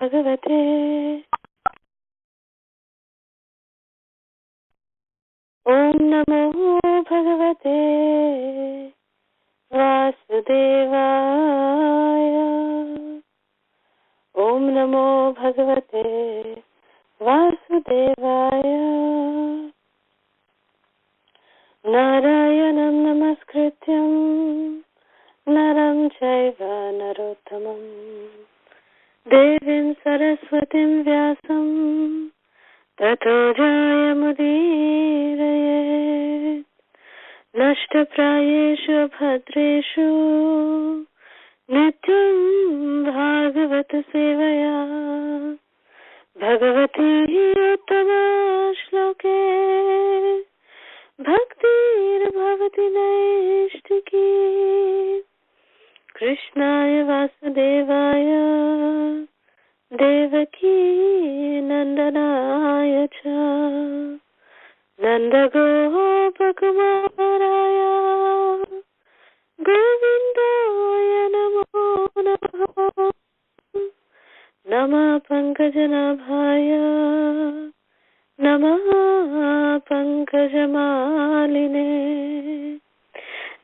Bhagavate. Om Namo Bhagavate Vasudevaya. Om Namo Bhagavate Vasudevaya. Narayanam Namaskrityam Naram Chaiva Narottamam Devim Saraswatim Vyasam Tato Jayamudiraye. Nashtaprayeshu bhadreshu Nityam Bhagavata Sevaya. Bhagavati Uttama Shloke Bhaktir Bhavati Naishtiki. Krishnaya Vasudevaya Devaki Nandanaya Cha Nandagopakumaraya Govindaya Namo Namaha. Nama Pankajanabhaya Namaha Pankajamaline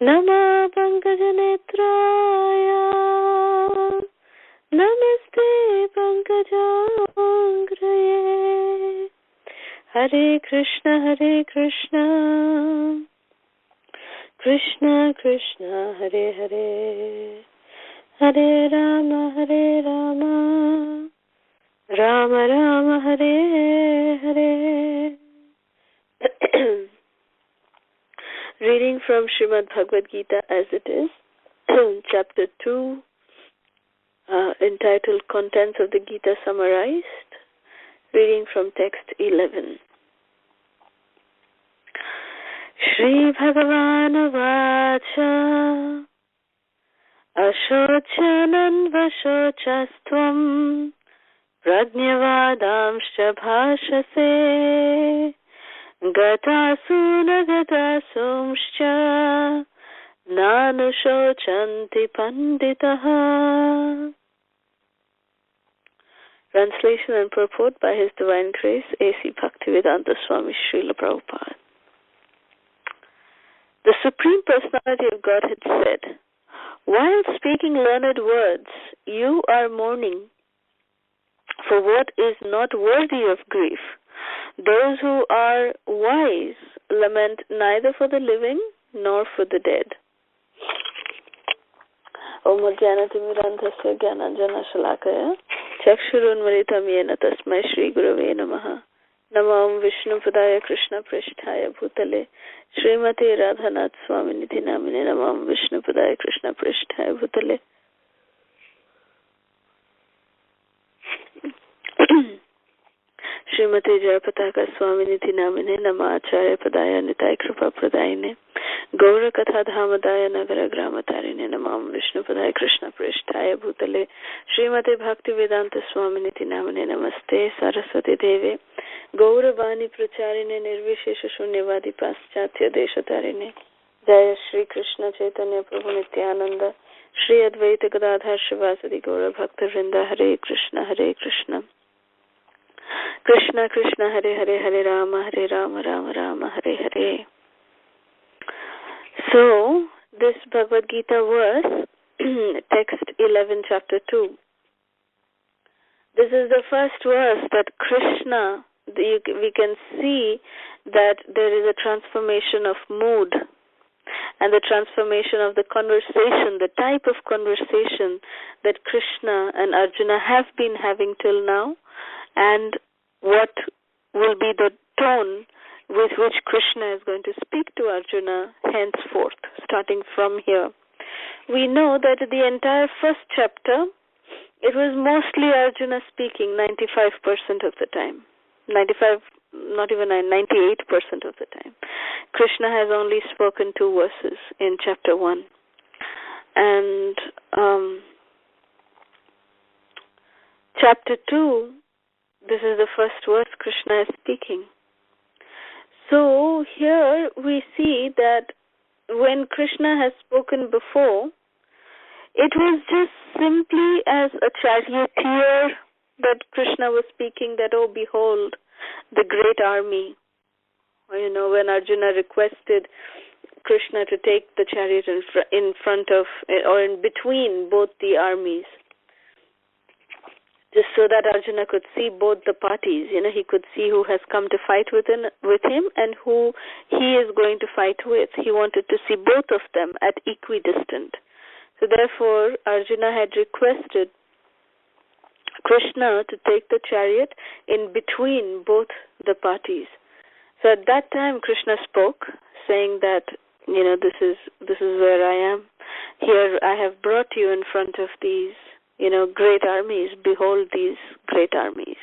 Nama Pankajanetraya Namaste Pankajangraye. Hare Krishna Krishna Krishna Hare Hare Hare Rama Rama Rama Hare Hare. Reading from Srimad Bhagavad Gita as it is, chapter 2, entitled Contents of the Gita Summarized. Reading from text 11. Shri Bhagavan Vacha Ashochanan Vashochastvam Prajnavadamscha Bhashase Gatasuna Gatasumscha Nanushochanti Panditaha. Translation and purport by His Divine Grace A.C. Bhaktivedanta Swami Srila Prabhupada. The Supreme Personality of Godhead said, while speaking learned words, you are mourning for what is not worthy of grief. Those who are wise lament neither for the living nor for the dead. Om Jnanatimidantasya Jnananjana Shalakaya Chakshurunmalitam Yena Tasmai Shri Gurave Namaha. Namam Vishnu Padaya Krishna Prishtaya Bhutale Srimati Radhanath Swaminiti Namine. Namam Vishnu Padaya Krishna Prishtaya Bhutale. Srimati Jayapataka Swaminiti Namine. Nama Acharya Padaya Nitai Kripa Pradayine Gaura Katha Dhamadaya Nagara Gramatarine. Namam Vishnu Padaya Krishna Prishtaya Bhutale Srimati Bhaktivedanta Swaminiti Namine. Namaste Saraswati Deve Gauravani Pracharine Nirvishesha Shunyavadi Paschatya Deshatarine. Jaya Shri Krishna Chaitanya Prabhu Nityananda Shri Advaita Gadadhar Shivasadi Gaura Bhakta Vrinda. Hare Krishna Krishna Krishna Hare Hare Hare Rama Rama Rama Hare Hare. So, this Bhagavad Gita verse, text 11, chapter 2. This is the first verse that Krishna, we can see that there is a transformation of mood and the transformation of the conversation, the type of conversation that Krishna and Arjuna have been having till now, and what will be the tone with which Krishna is going to speak to Arjuna henceforth, starting from here. We know that the entire first chapter, it was mostly Arjuna speaking 95% of the time. 98% of the time. Krishna has only spoken 2 verses in chapter 1. And chapter 2, this is the first verse Krishna is speaking. So here we see that when Krishna has spoken before, it was just simply as a charioteer that Krishna was speaking that, oh, behold, the great army. When Arjuna requested Krishna to take the chariot in front of, or in between both the armies, just so that Arjuna could see both the parties. He could see who has come to fight with him and who he is going to fight with. He wanted to see both of them at equidistant. So therefore, Arjuna had requested Krishna to take the chariot in between both the parties. So at that time, Krishna spoke, saying that, this is where I am. Here I have brought you in front of these, great armies. Behold these great armies.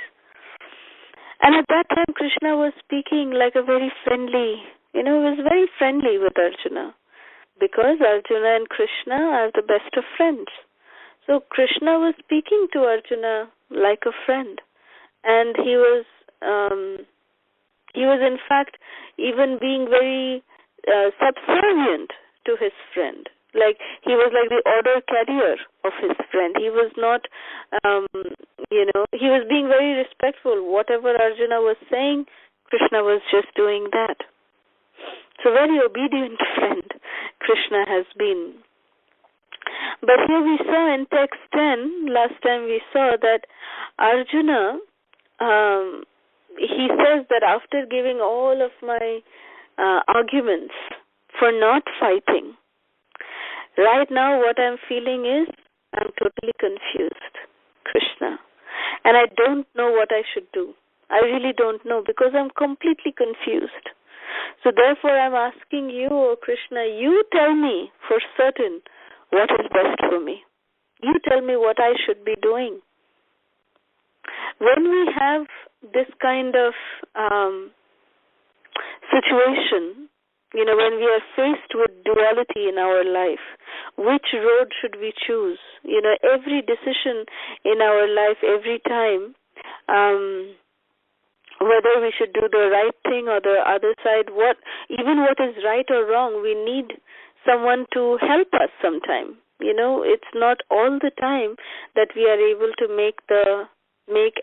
And at that time, Krishna was speaking like a very friendly, was very friendly with Arjuna, because Arjuna and Krishna are the best of friends. So Krishna was speaking to Arjuna like a friend, and he was in fact even being very subservient to his friend. Like he was like the order carrier of his friend. He was not, he was being very respectful. Whatever Arjuna was saying, Krishna was just doing that. So very obedient friend Krishna has been. But here we saw in text 10, last time we saw that Arjuna, he says that after giving all of my arguments for not fighting, right now what I'm feeling is I'm totally confused, Krishna. And I don't know what I should do. I really don't know, because I'm completely confused. So therefore I'm asking you, O Krishna, you tell me for certain what is best for me. You tell me what I should be doing. When we have this kind of situation, when we are faced with duality in our life, which road should we choose? Every decision in our life, every time, whether we should do the right thing or the other side, even what is right or wrong, we need someone to help us sometime. It's not all the time that we are able to make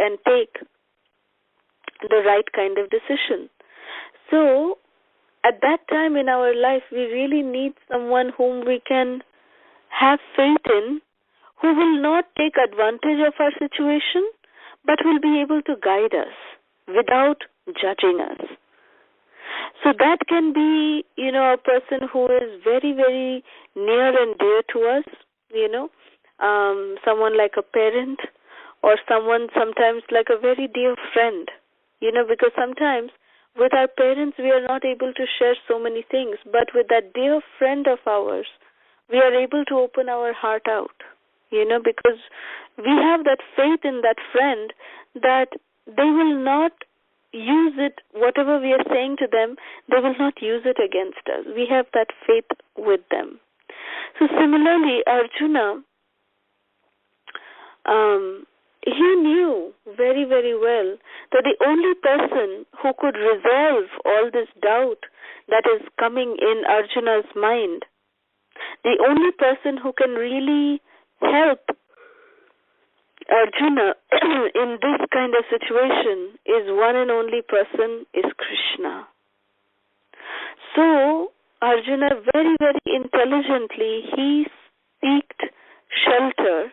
and take the right kind of decision. So at that time in our life, we really need someone whom we can have faith in, who will not take advantage of our situation, but will be able to guide us without judging us. So that can be, a person who is very, very near and dear to us, someone like a parent, or someone sometimes like a very dear friend, because sometimes with our parents we are not able to share so many things, but with that dear friend of ours, we are able to open our heart out, because we have that faith in that friend that they will not use it, whatever we are saying to them, they will not use it against us. We have that faith with them. So similarly, Arjuna, he knew very, very well that the only person who could resolve all this doubt that is coming in Arjuna's mind, the only person who can really help Arjuna in this kind of situation is one and only person is Krishna. So Arjuna very, very intelligently, he sought shelter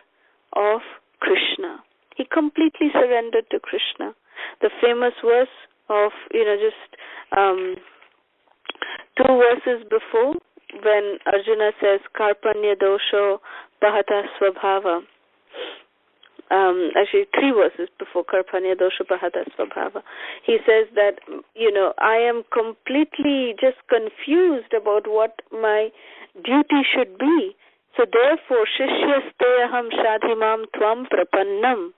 of Krishna. He completely surrendered to Krishna. The famous verse of, just 2 verses before, when Arjuna says, Karpanya dosho pahata svabhava. Actually 3 verses before, Karpanya dosho pahata svabhava. He says that, I am completely just confused about what my duty should be. So therefore, Shishyasteyaham shadhimam tvam prapannam.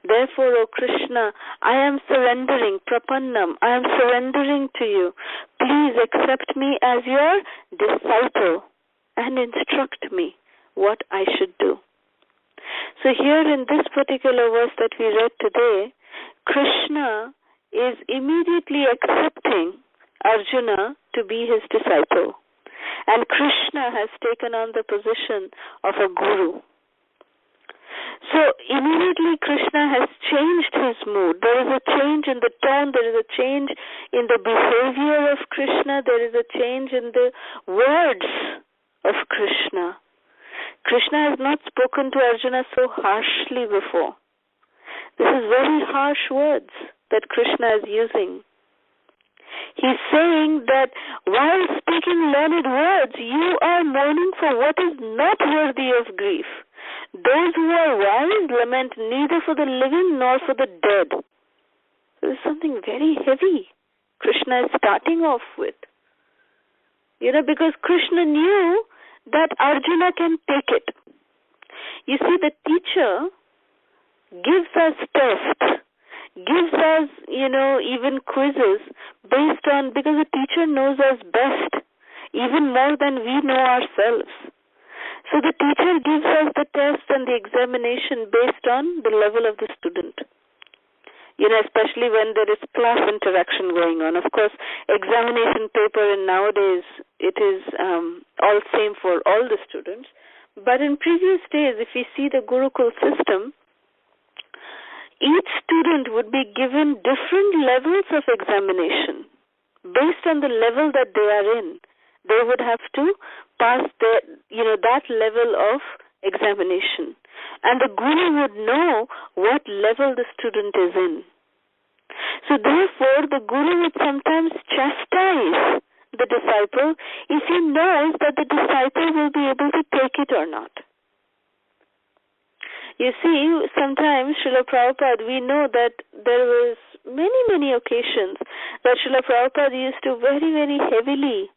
Therefore, O Krishna, I am surrendering, prapannam, I am surrendering to you. Please accept me as your disciple and instruct me what I should do. So here in this particular verse that we read today, Krishna is immediately accepting Arjuna to be his disciple. And Krishna has taken on the position of a guru. So immediately Krishna has changed his mood. There is a change in the tone, there is a change in the behavior of Krishna, there is a change in the words of Krishna. Krishna has not spoken to Arjuna so harshly before. This is very harsh words that Krishna is using. He's saying that while speaking learned words, you are mourning for what is not worthy of grief. Those who are wise lament neither for the living nor for the dead. So this is something very heavy Krishna is starting off with. Because Krishna knew that Arjuna can take it. You see, the teacher gives us tests, gives us, even quizzes based on, because the teacher knows us best, even more than we know ourselves. So the teacher gives us the test and the examination based on the level of the student. Especially when there is class interaction going on. Of course, examination paper and nowadays it is all same for all the students. But in previous days, if we see the Gurukul system, each student would be given different levels of examination based on the level that they are in. They would have to pass that level of examination. And the Guru would know what level the student is in. So therefore, the Guru would sometimes chastise the disciple if he knows that the disciple will be able to take it or not. You see, sometimes Srila Prabhupada, we know that there was many occasions that Srila Prabhupada used to very, very heavily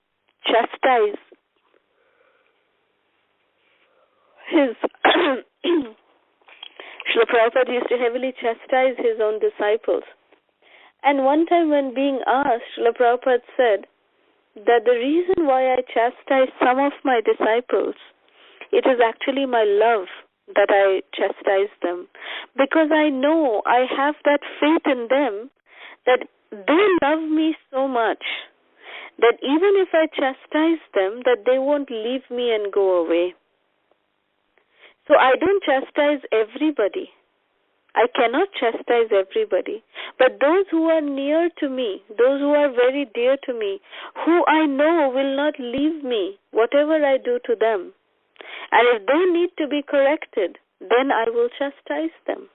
chastise his Srila Prabhupada used to heavily chastise his own disciples. And one time when being asked, Srila Prabhupada said that the reason why I chastise some of my disciples, it is actually my love that I chastise them. Because I know, I have that faith in them that they love me so much that even if I chastise them, that they won't leave me and go away. So I don't chastise everybody. I cannot chastise everybody. But those who are near to me, those who are very dear to me, who I know will not leave me, whatever I do to them. And if they need to be corrected, then I will chastise them.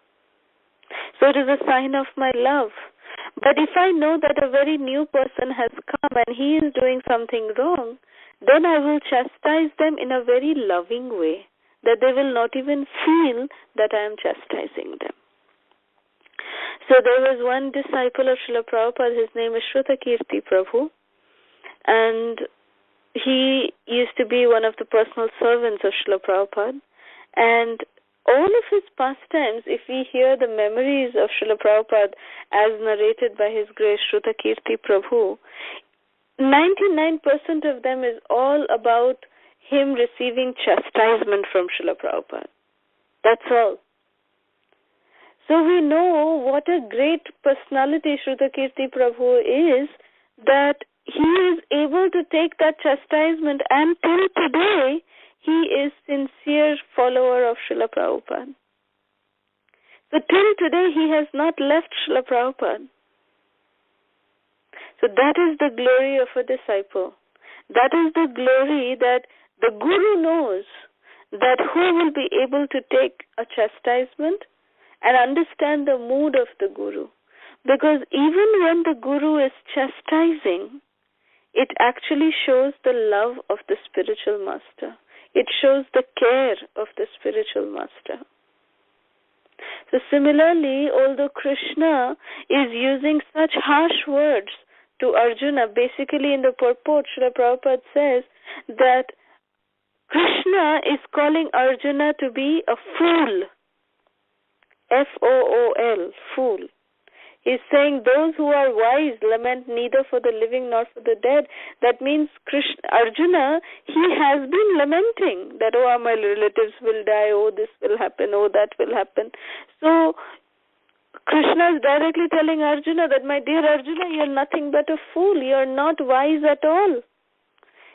So it is a sign of my love. But if I know that a very new person has come and he is doing something wrong, then I will chastise them in a very loving way, that they will not even feel that I am chastising them. So there was one disciple of Srila Prabhupada, his name is Shrutakirti Prabhu, and he used to be one of the personal servants of Srila Prabhupada, and all of his pastimes, if we hear the memories of Srila Prabhupada as narrated by his grace Shrutakirti Prabhu, 99% of them is all about him receiving chastisement from Srila Prabhupada. That's all. So we know what a great personality Shrutakirti Prabhu is, that he is able to take that chastisement, and till today he is sincere follower of Srila Prabhupada. So till today he has not left Srila Prabhupada. So that is the glory of a disciple. That is the glory that the Guru knows, that who will be able to take a chastisement and understand the mood of the Guru. Because even when the Guru is chastising, it actually shows the love of the spiritual master. It shows the care of the spiritual master. So similarly, although Krishna is using such harsh words to Arjuna, basically in the purport, Srila Prabhupada says that Krishna is calling Arjuna to be a fool. F-O-O-L, fool. He's saying those who are wise lament neither for the living nor for the dead. That means Arjuna, he has been lamenting that, oh, my relatives will die, oh, this will happen, oh, that will happen. So Krishna is directly telling Arjuna that, my dear Arjuna, you are nothing but a fool. You are not wise at all.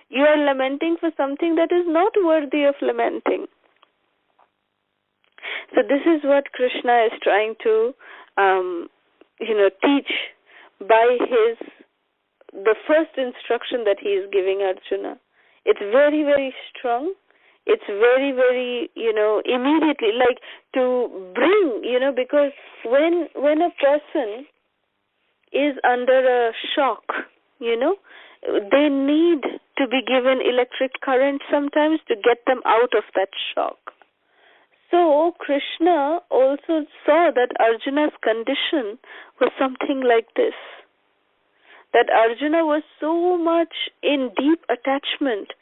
You are lamenting for something that is not worthy of lamenting. So this is what Krishna is trying to, teach by the first instruction that he is giving Arjuna. It's very, very strong. It's very, very, immediately, like to bring, because when a person is under a shock, they need to be given electric current sometimes to get them out of that shock. So Krishna also saw that Arjuna's condition was something like this, that Arjuna was so much in deep attachment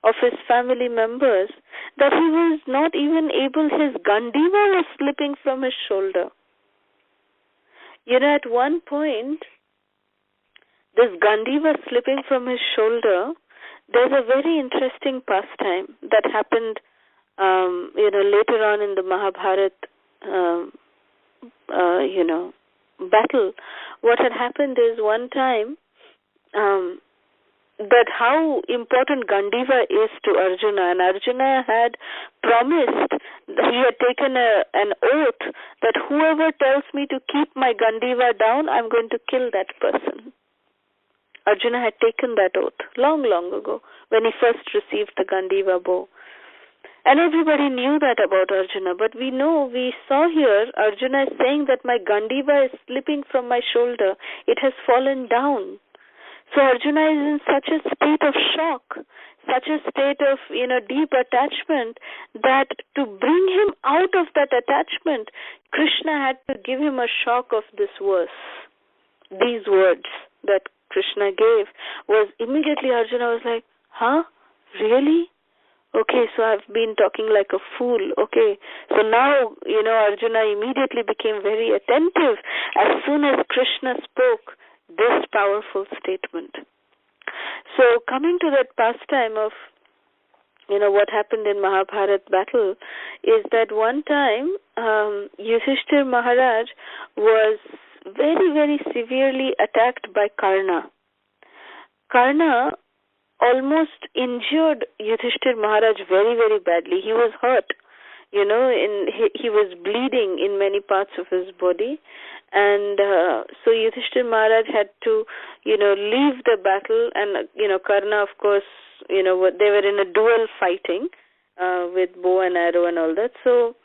of his family members that he was not even able, his Gandiva was slipping from his shoulder. At one point, this Gandiva slipping from his shoulder, there's a very interesting pastime that happened, later on in the Mahabharat, battle. What had happened is one time, that how important Gandiva is to Arjuna, and Arjuna had promised, he had taken an oath that whoever tells me to keep my Gandiva down, I'm going to kill that person. Arjuna had taken that oath long, long ago when he first received the Gandiva bow. And everybody knew that about Arjuna, but we saw here, Arjuna is saying that my Gandiva is slipping from my shoulder. It has fallen down. So Arjuna is in such a state of shock, such a state of, deep attachment, that to bring him out of that attachment, Krishna had to give him a shock of this verse. These words that Krishna gave was immediately Arjuna was like, huh? Really? Okay, so I've been talking like a fool. Okay, so now, Arjuna immediately became very attentive as soon as Krishna spoke this powerful statement. So coming to that pastime of, what happened in Mahabharat battle is that one time Yudhishthir Maharaj was very, very severely attacked by Karna. Karna almost injured Yudhishthir Maharaj very, very badly. He was hurt. He was bleeding in many parts of his body. And so Yudhishthir Maharaj had to, leave the battle. And, Karna, of course, they were in a duel fighting with bow and arrow and all that. So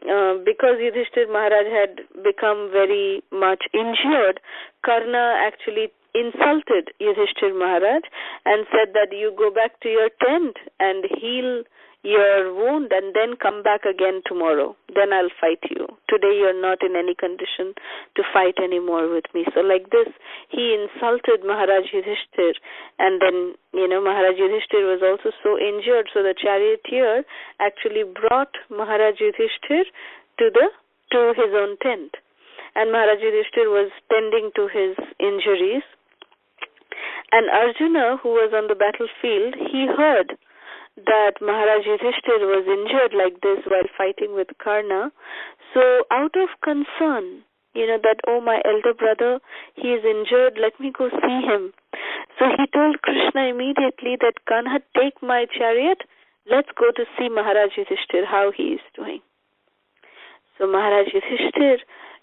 because Yudhishthir Maharaj had become very much injured, Karna actually insulted Yudhishthir Maharaj and said that you go back to your tent and heal your wound and then come back again tomorrow. Then I'll fight you. Today you're not in any condition to fight anymore with me. So like this, he insulted Maharaj Yudhishthir, and then, Maharaj Yudhishthir was also so injured, so the charioteer actually brought Maharaj Yudhishthir to his own tent. And Maharaj Yudhishthir was tending to his injuries. And Arjuna, who was on the battlefield, he heard that Maharaj Yudhishthir was injured like this while fighting with Karna. So out of concern, that, oh, my elder brother, he is injured, let me go see him. So he told Krishna immediately that, Kanha, take my chariot, let's go to see Maharaj Yudhishthir, how he is doing. So Maharaj Yudhishthir,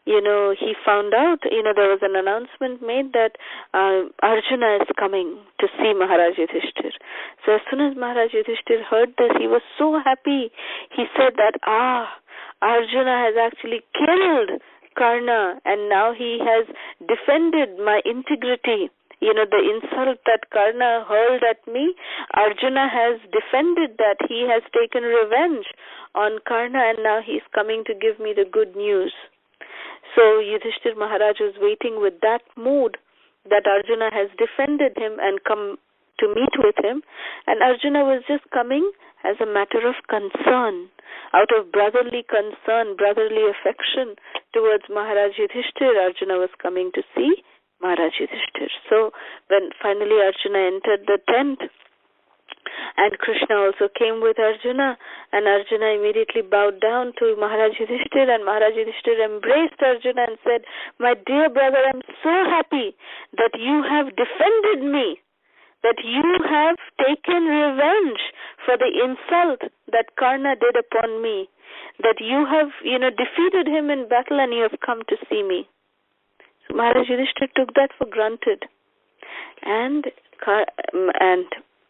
he found out, there was an announcement made that Arjuna is coming to see Maharaj Yudhishthir. So as soon as Maharaj Yudhishthir heard this, he was so happy. He said that, Arjuna has actually killed Karna, and now he has defended my integrity. The insult that Karna hurled at me, Arjuna has defended that. He has taken revenge on Karna, and now he's coming to give me the good news. So Yudhishthir Maharaj was waiting with that mood that Arjuna has defended him and come to meet with him. And Arjuna was just coming as a matter of concern, out of brotherly concern, brotherly affection towards Maharaj Yudhishthir. Arjuna was coming to see Maharaj Yudhishthir. So when finally Arjuna entered the tent, and Krishna also came with Arjuna, and Arjuna immediately bowed down to Maharaj Yudhishthir, and Maharaj Yudhishthir embraced Arjuna and said, my dear brother, I'm so happy that you have defended me, that you have taken revenge for the insult that Karna did upon me, that you have, defeated him in battle and you have come to see me. So Maharaj Yudhishthira took that for granted. And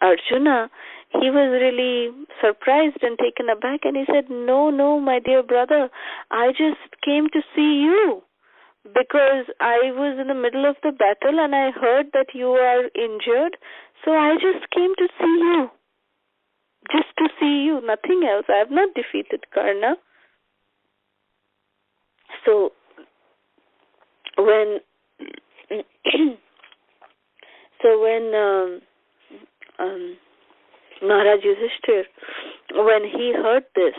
Arjuna, he was really surprised and taken aback, and he said, no, my dear brother, I just came to see you because I was in the middle of the battle and I heard that you are injured, so I just came to see you. Just to see you, nothing else. I have not defeated Karna. So when Maharaj Yudhishthira, when he heard this,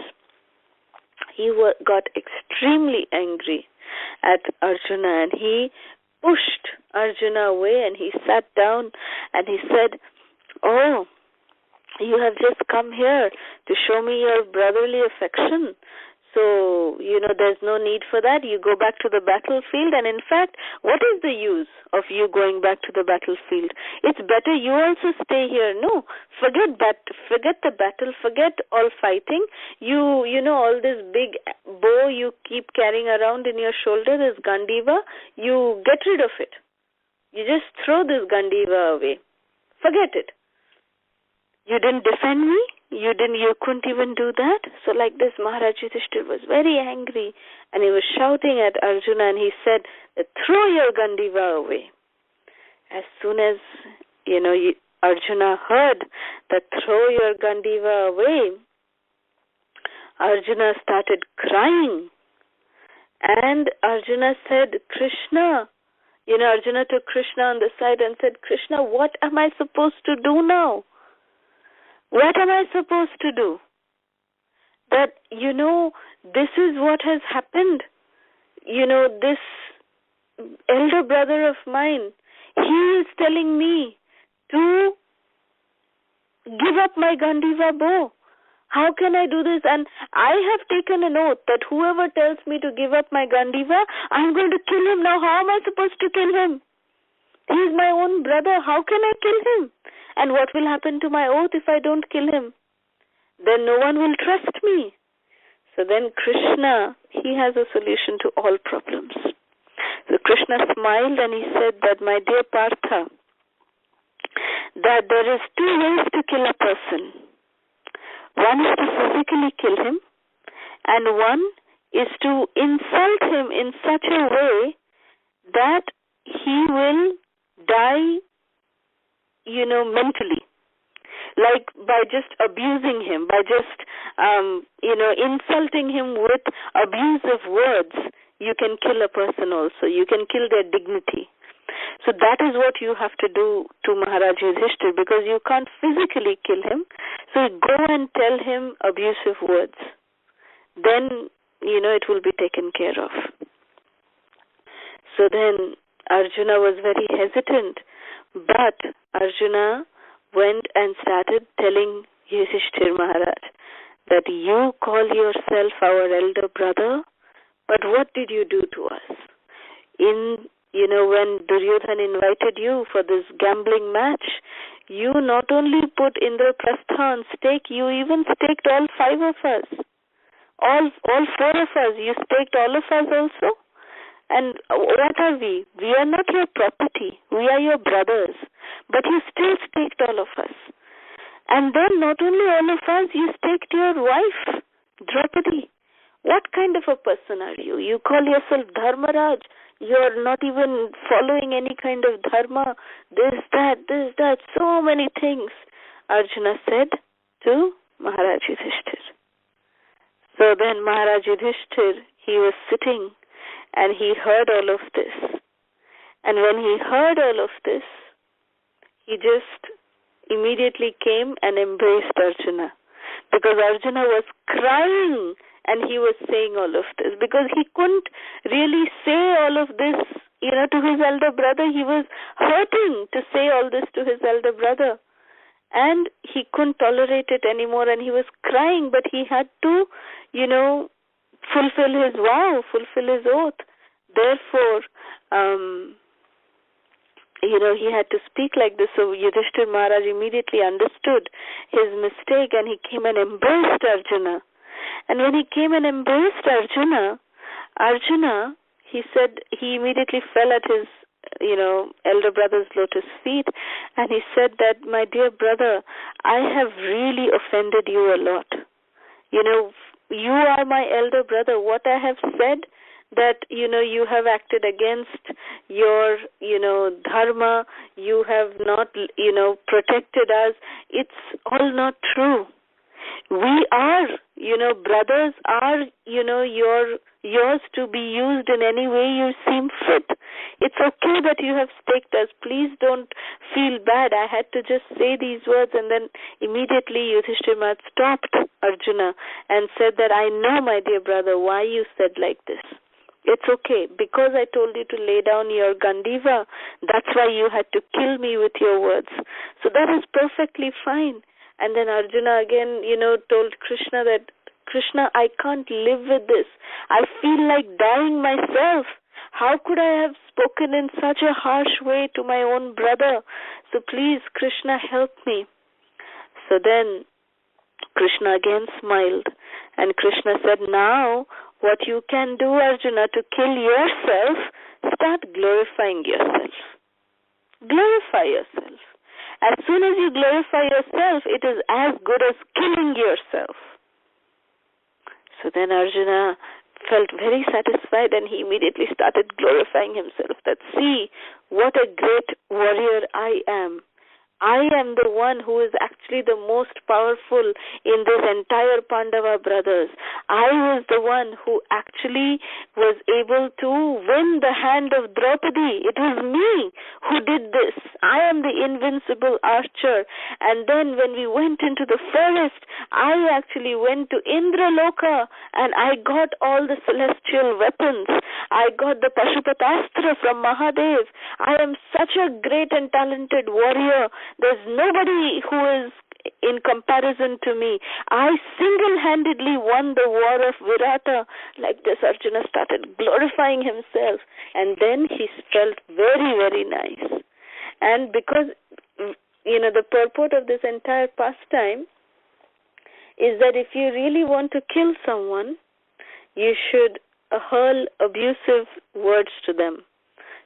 he got extremely angry at Arjuna, and he pushed Arjuna away, and he sat down and he said, oh, you have just come here to show me your brotherly affection. So, there's no need for that. You go back to the battlefield. And in fact, what is the use of you going back to the battlefield? It's better you also stay here. No, forget the battle, forget all fighting. You all this big bow you keep carrying around in your shoulder, this Gandiva, you get rid of it. You just throw this Gandiva away. Forget it. You didn't defend me. You couldn't even do that. So like this, Maharaj Yudhishthira was very angry, and he was shouting at Arjuna, and he said, throw your Gandiva away. As soon as, Arjuna heard that throw your Gandiva away, Arjuna started crying. And Arjuna said, Krishna, Arjuna took Krishna on the side and said, Krishna, what am I supposed to do now? What am I supposed to do? That, this is what has happened. This elder brother of mine, he is telling me to give up my Gandiva bow. How can I do this? And I have taken an oath that whoever tells me to give up my Gandiva, I'm going to kill him. Now, how am I supposed to kill him? He is my own brother. How can I kill him? And what will happen to my oath if I don't kill him? Then no one will trust me. So then Krishna, he has a solution to all problems. So Krishna smiled and he said that, my dear Partha, that there is two ways to kill a person. One is to physically kill him, and one is to insult him in such a way that he will die, mentally. Like by just abusing him, by just, insulting him with abusive words, you can kill a person also. You can kill their dignity. So that is what you have to do to Maharaj Yudhishthira, because you can't physically kill him. So go and tell him abusive words. Then, it will be taken care of. So then Arjuna was very hesitant, but Arjuna went and started telling Yudhishthira Maharaj that you call yourself our elder brother, but what did you do to us? When Duryodhana invited you for this gambling match, you not only put Indraprastha on stake, you even staked all 5 of us. All 4 of us. You staked all of us also. And what are we? We are not your property. We are your brothers. But you still staked all of us. And then not only all of us, you staked your wife, Draupadi. What kind of a person are you? You call yourself Dharmaraj. You're not even following any kind of dharma. This, that, so many things, Arjuna said to Maharaj Yudhishthira. So then Maharaj Yudhishthira, he was sitting and he heard all of this. And when he heard all of this, he just immediately came and embraced Arjuna. Because Arjuna was crying and he was saying all of this. Because he couldn't really say all of this, to his elder brother. He was hurting to say all this to his elder brother. And he couldn't tolerate it anymore and he was crying, but he had to, fulfill his vow, fulfill his oath. Therefore, he had to speak like this. So Yudhishthira Maharaj immediately understood his mistake, and he came and embraced Arjuna. And when he came and embraced Arjuna, he said, he immediately fell at his, elder brother's lotus feet, and he said that, my dear brother, I have really offended you a lot. You are my elder brother. What I have said, that, you have acted against your, dharma, you have not, protected us, it's all not true. We are, brothers are, yours to be used in any way you seem fit. It's okay that you have staked us. Please don't feel bad. I had to just say these words, and then immediately Yudhishthira stopped Arjuna and said that, I know, my dear brother, why you said like this. It's okay. Because I told you to lay down your Gandiva, that's why you had to kill me with your words. So that is perfectly fine. And then Arjuna again, told Krishna that, Krishna, I can't live with this. I feel like dying myself. How could I have spoken in such a harsh way to my own brother? So please, Krishna, help me. So then Krishna again smiled, and Krishna said, now what you can do, Arjuna, to kill yourself, start glorifying yourself. Glorify yourself. As soon as you glorify yourself, it is as good as killing yourself. So then Arjuna felt very satisfied, and he immediately started glorifying himself, that, see, what a great warrior I am. I am the one who is actually the most powerful in this entire Pandava brothers. I was the one who actually was able to win the hand of Draupadi. It was me who did this. I am the invincible archer. And then when we went into the forest, I actually went to Indraloka, and I got all the celestial weapons. I got the Pashupatastra from Mahadev. I am such a great and talented warrior. There's nobody who is in comparison to me. I single-handedly won the war of Virata. Like this, Arjuna started glorifying himself, and then he felt very, very nice. And because, the purport of this entire pastime is that if you really want to kill someone, you should hurl abusive words to them,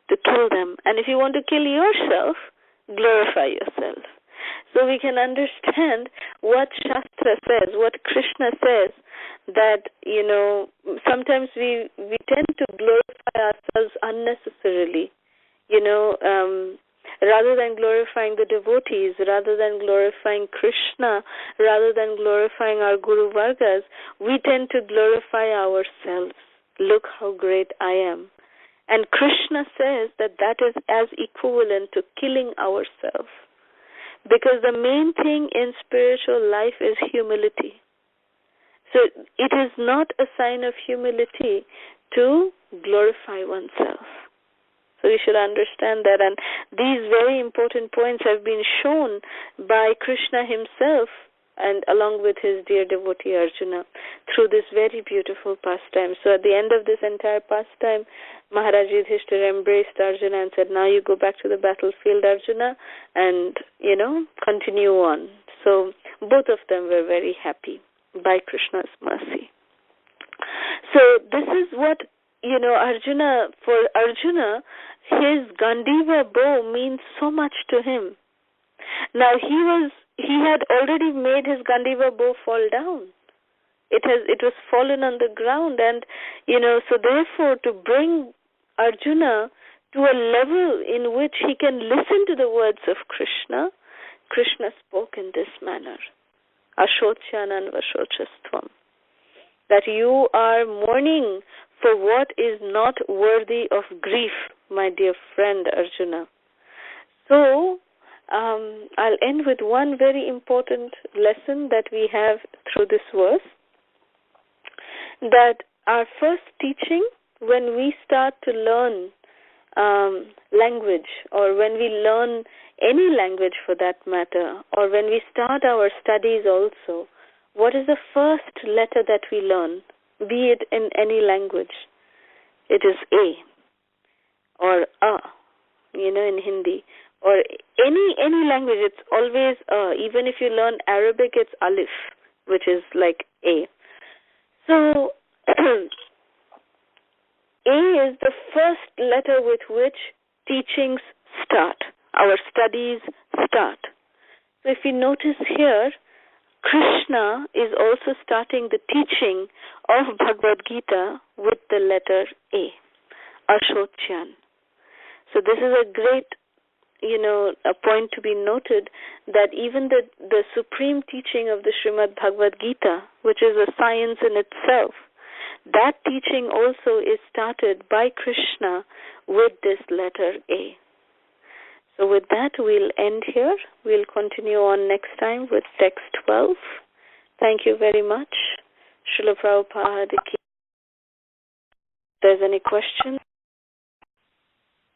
to kill them. And if you want to kill yourself, glorify yourself. So we can understand what Shastra says, what Krishna says, that, sometimes we tend to glorify ourselves unnecessarily, rather than glorifying the devotees, rather than glorifying Krishna, rather than glorifying our Guru Vargas, we tend to glorify ourselves. Look how great I am. And Krishna says that is as equivalent to killing ourselves. Because the main thing in spiritual life is humility. So it is not a sign of humility to glorify oneself. So we should understand that. And these very important points have been shown by Krishna himself, and along with his dear devotee Arjuna, through this very beautiful pastime. So at the end of this entire pastime, Maharaj Yudhishthira embraced Arjuna and said, now you go back to the battlefield, Arjuna, and, continue on. So both of them were very happy by Krishna's mercy. So this is what, for Arjuna, his Gandiva bow means so much to him. Now he had already made his Gandiva bow fall down. It was fallen on the ground, and so therefore to bring Arjuna to a level in which he can listen to the words of Krishna, Krishna spoke in this manner: Ashocyanan Vashochastvam, that you are mourning for what is not worthy of grief, my dear friend Arjuna. So I'll end with one very important lesson that we have through this verse, that our first teaching, when we start to learn language, or when we learn any language for that matter, or when we start our studies also, what is the first letter that we learn, be it in any language? It is A or A. in Hindi or any language. It's always even if you learn Arabic, it's alif, which is like A. So A is the first letter with which teachings start, our studies start. So if you notice here, Krishna is also starting the teaching of Bhagavad Gita with the letter A, Ashocyan. So this is a great, a point to be noted, that even the supreme teaching of the Srimad Bhagavad Gita, which is a science in itself, that teaching also is started by Krishna with this letter A. So with that, we'll end here. We'll continue on next time with text 12. Thank you very much. Srila Prabhupada ki. If there's any questions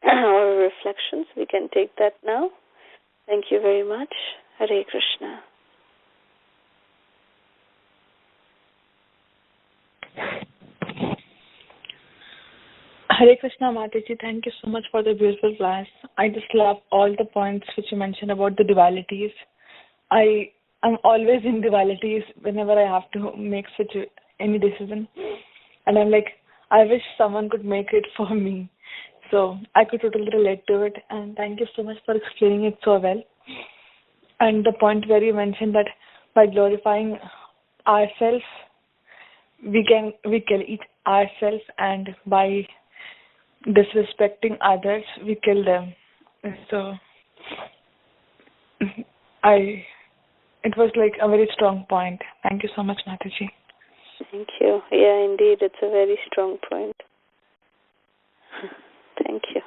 or reflections, we can take that now. Thank you very much. Hare Krishna. Hare Krishna, Mataji. Thank you so much for the beautiful class. I just love all the points which you mentioned about the dualities. I'm always in dualities whenever I have to make any decision. And I'm like, I wish someone could make it for me. So I could totally relate to it. And thank you so much for explaining it so well. And the point where you mentioned that by glorifying ourselves, we kill ourselves, and by disrespecting others, we kill them. So it was like a very strong point. Thank you so much, Mataji. Thank you. Yeah, indeed, it's a very strong point. Thank you.